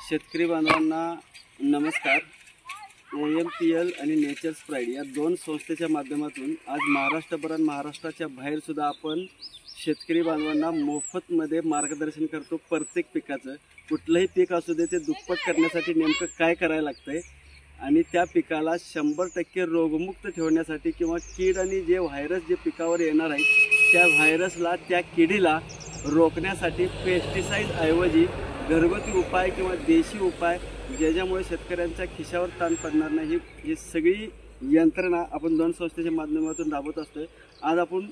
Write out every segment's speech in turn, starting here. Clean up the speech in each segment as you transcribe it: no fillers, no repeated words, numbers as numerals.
शेतकरी बांधवांना नमस्कार. AMPL आणि नेचर्स प्राईड या दोन संस्थेच्या माध्यमातून आज महाराष्ट्रभरात महाराष्ट्राच्या बाहेर सुद्धा आपण शेतकरी बांधवांना मोफतमध्ये मार्गदर्शन करतो. प्रत्येक पिकाचं कुठलंही पीक असू दे ते दुप्पट करण्यासाठी नेमकं काय करायला लागतंय आणि त्या पिकाला 100% रोगमुक्त ठेवण्यासाठी किंवा कीड आणि जे व्हायरस जे पिकावर येणार आहे त्या व्हायरसला त्या किडीला रोखण्यासाठी पेस्टिसाइड ऐवजी घरगुती उपाय किंवा देशी उपाय ज्याच्यामुळे शेतकऱ्यांच्या खिशावर ताण पडणार नाही ही सगळी यंत्रणा आपण दोन संस्थेच्या माध्यमातून राबवत असतोय. आज आपण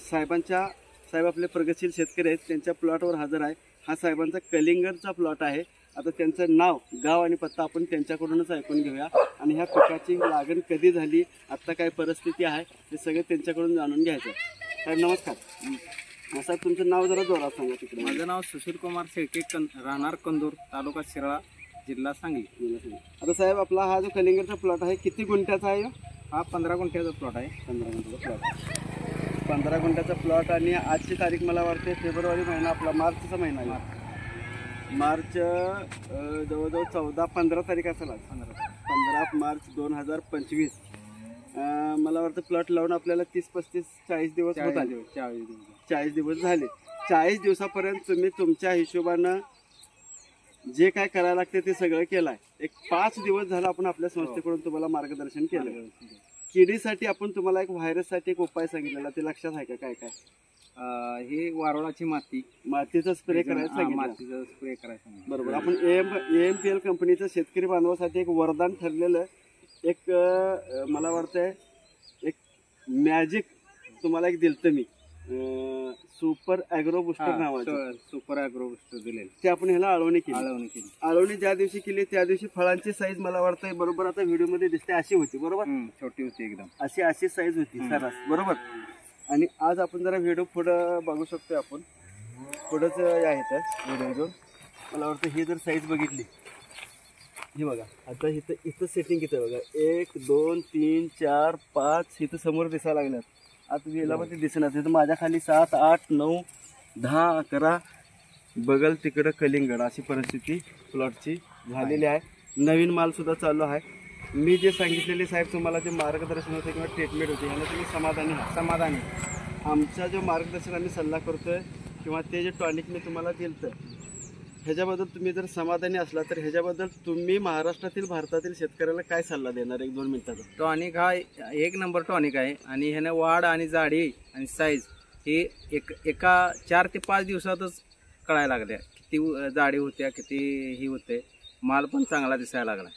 साहेब आपले प्रगतशील शेतकरी आहेत, त्यांच्या प्लॉटवर हजर आहे. हा साहेबांचा कलिंगडचा प्लॉट आहे. आता त्यांचं नाव, गाव आणि पत्ता आपण त्यांच्याकडूनच ऐकून घेऊया आणि ह्या पिकाची लागण कधी झाली, आत्ता काय परिस्थिती आहे हे सगळं त्यांच्याकडून जाणून घ्यायचं. साहेब नमस्कार. साहेब तुमचं नाव जरा जोरात सांगा तिकडे. माझं नाव सुशील कुमार शेळके, राहणार कंदूर, तालुका शिराळा, जिल्हा सांगली. आता साहेब आपला हा जो कलिंगडचा प्लॉट आहे किती गुंठ्याचा आहे? हा 15 गुंठ्याचा प्लॉट आहे. 15 गुंठ्याचा प्लॉट. 15 गुंठ्याचा प्लॉट आणि आजची तारीख मला वाटते फेब्रुवारी महिना, आपला मार्चचा महिना आहे. मार्च जवळजवळ 14-15 तारीख असेल. 15 मार्च 2025. मला वाटतं प्लॉट लावून आपल्याला 30-35-40 दिवस होत आले. 40 दिवस झाले. 40 दिवसापर्यंत तुम्ही तुमच्या हिशोबानं जे काय करायला लागते ते सगळं केलं आहे. एक 5 दिवस झाला आपण आपल्या संस्थेकडून तुम्हाला मार्गदर्शन केलं. किडीसाठी आपण तुम्हाला एक व्हायरससाठी एक उपाय सांगितलेला, ते लक्षात आहे का? काय काय हे वारोळाची मातीचा स्प्रे करायचं. मातीचा स्प्रे करायचा. बरोबर. आपण AMPL कंपनीचं शेतकरी बांधवासाठी एक वरदान ठरलेलं एक मला वाटतंय एक मॅजिक तुम्हाला एक दिलतं मी, सुपर ॲग्रो बुस्टर नावाचं. सुपर ॲग्रो बुस्टर दिलेलं ते आपण ह्याला आळवणी ज्या दिवशी केली त्या दिवशी फळांची साईज मला वाटतंय बरोबर आता व्हिडिओमध्ये दिसते अशी होती. बरोबर. छोटी होती एकदम, अशी साईज होती सरस. बरोबर. आणि आज आपण जरा व्हिडिओ पुढं बघू शकतोय. आपण पुढंच आहे तर व्हिडिओ घेऊन मला वाटतं ही जर साईज बघितली, ही बघा आता इथं सेटिंग किती बघा, 1 2 3 4 5 इथं समोर दिसायला लागल्यात. आता वेळेला पण ते दिसणार. तिथं माझ्या खाली 7 8 9 10 11 बगल तिकडं कलिंगड अशी परिस्थिती प्लॉटची झालेली आहे. नवीन माल सुद्धा चालू आहे. मी जे सांगितलेले साहेब तुम्हाला जे मार्गदर्शन होते किंवा ट्रीटमेंट होते ह्याला तुम्ही समाधानी. आमचा जो मार्गदर्शन आम्ही सल्ला करतोय किंवा ते जे टॉनिक मी तुम्हाला दिलं ह्याच्याबद्दल तुम्ही जर समाधानी असला तर ह्याच्याबद्दल तुम्ही महाराष्ट्रातील भारतातील शेतकऱ्याला काय सल्ला देणार? 1-2 मिनिटाचा. टॉनिक हा 1 नंबर टॉनिक आहे आणि ह्याने वाढ आणि जाडी आणि साईज हे एका 4 ते 5 दिवसातच कळायला लागल्या. किती जाडी होत्या, किती ही होते, माल पण चांगला दिसायला लागला.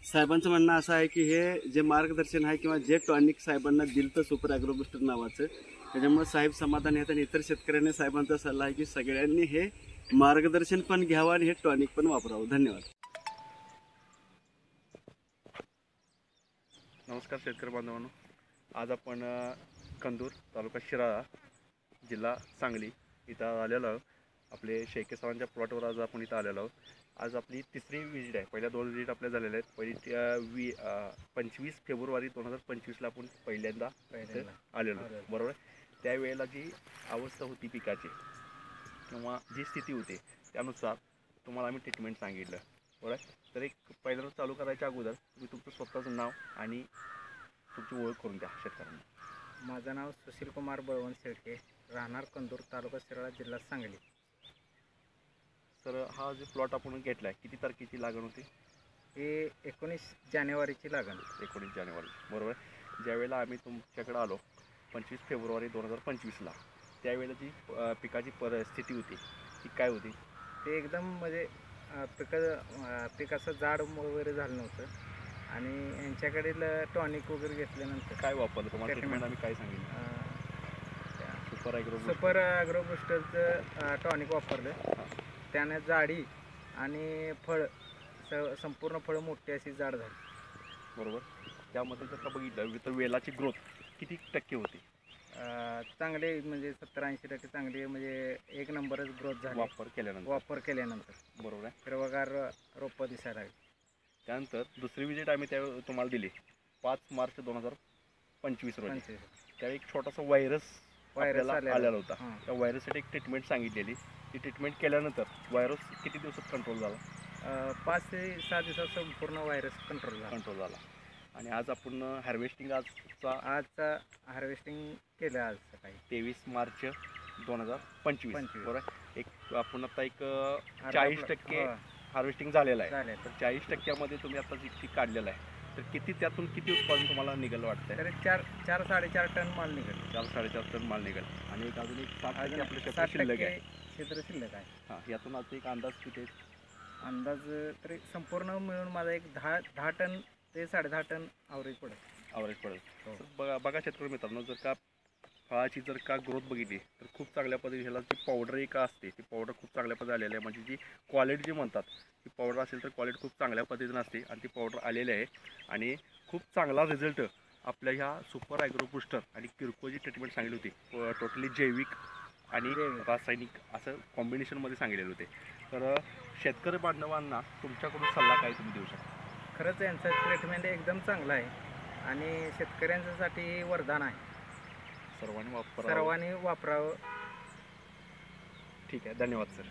साहेबांचं म्हणणं असं आहे की हे जे मार्गदर्शन आहे किंवा जे टॉनिक साहेबांना दिलं सुपर ॲग्रो बुस्टर नावाचं, त्याच्यामुळे साहेब समाधानी आहेत आणि इतर शेतकऱ्यांनी साहेबांचा सल्ला आहे की सगळ्यांनी हे मार्गदर्शन पण घ्यावं आणि हे टॉनिक पण वापरावं. धन्यवाद. नमस्कार शेतकरी बांधवांनो. आज आपण कंदूर, तालुका शिराळा, जिल्हा सांगली इथं आलेलो आहोत. आपले शेळके साहेबांच्या प्लॉटवर आज आपण इथं आलेलो आहोत. आज आपली 3री विजिट आहे. पहिल्या 2 विजिट आपल्या झालेल्या आहेत. पहिली 25 फेब्रुवारी 2025ला आपण पहिल्यांदा आलेलो बरोबर. त्यावेळेला जी अवस्था होती पिकाची किंवा जी स्थिती होती त्यानुसार तुम्हाला आम्ही ट्रीटमेंट सांगितलं बरोबर. तर एक पहिल्यांदा चालू करायच्या अगोदर तुम्ही तुमचं स्वतःचं नाव आणि तुमची ओळख करून द्या शेतकऱ्यांना. माझं नाव सुशील कुमार बळवंत शेळके, राहणार कंदूर, तालुका शिराळा, जिल्हा सांगली. तर हा जो प्लॉट आपण घेतला आहे किती तारखेची लागण होती? हे 19 जानेवारीची लागण. 19 जानेवारी बरोबर. ज्यावेळेला आम्ही तुमच्याकडे आलो 25 फेब्रुवारी 2025ला त्यावेळेला जी पिकाची परिस्थिती होती ती काय होती? ते एकदम म्हणजे पिकाचं जाड वगैरे झालं नव्हतं आणि यांच्याकडील टॉनिक वगैरे घेतल्यानंतर काय वापरलं तुम्हाला ट्रीटमेंट आम्ही काय सांगितलं? सुपर ॲग्रो बुस्टरचं टॉनिक वापरलं. त्याने जाडी आणि फळ संपूर्ण फळं मोठी अशी जाड झाली बरोबर. त्यामध्ये जर का बघितलं तर वेलाची ग्रोथ किती टक्के होती? चांगले म्हणजे 70-80% चांगली, म्हणजे 1 नंबरच ग्रोथ झाली वापर केल्यानंतर बरोबर आहे. हिरवगार रोपं दिसायला लागली. त्यानंतर दुसरी विजिट आम्ही त्या तुम्हाला दिली 5 मार्च 2025 रोजी. त्यावेळी एक छोटासा व्हायरस आलेला होता. त्या व्हायरससाठी एक ट्रीटमेंट सांगितलेली ती ट्रीटमेंट केल्यानंतर व्हायरस किती दिवसात कंट्रोल झाला? 5 ते 6 दिवसात संपूर्ण व्हायरस कंट्रोल झाला. आणि आज आपण हार्वेस्टिंग आज हार्वेस्टिंग केलं आज सकाळी 23 मार्च 2025 बरोबर. एक आपण आता एक 40% हार्वेस्टिंग झालेलं आहे. तर 40%मध्ये तुम्ही आता जे पीक काढलेलं आहे तर त्यातून किती उत्पादन तुम्हाला निघालं वाटतंय? तरी 4-4.5 टन माल निघेल. 4-4.5 टन माल निघेल. आणि एक अजून एक 7% आपलं क्षेत्र शिल्लक आहे. क्षेत्र शिल्लक आहे. हां, यातून आता एक अंदाज किती आहे? अंदाज तरी संपूर्ण मिळून माझा एक 10 टन ते 10.5 टन ॲव्हरेज पडेल. तर बघा शेतकरी मित्रांनो, जर का फळाची जर का ग्रोथ बघितली तर खूप चांगल्या पद्धतीने ह्याला जी पावडर एक असते ती पावडर खूप चांगल्या पद्धतीने आलेली आहे. म्हणजे जी क्वालिटी जी म्हणतात ती पावडर असेल तर क्वालिटी खूप चांगल्या पद्धतीने असते आणि ती पावडर आलेली आहे. आणि खूप चांगला रिझल्ट आपल्या ह्या सुपर ॲग्रो बुस्टर आणि किरकोळची ट्रीटमेंट सांगितली होती. टोटली जैविक आणि रासायनिक असं कॉम्बिनेशनमध्ये सांगितलेले होते. तर शेतकरी बांधवांना तुमच्याकडून सल्ला काय तुम्ही देऊ शकता? खरंच यांचं ट्रीटमेंट एकदम चांगलं आहे आणि शेतकऱ्यांच्यासाठी वरदान आहे. सर्वांनी वापरावं. वापरावं. ठीक आहे, धन्यवाद सर.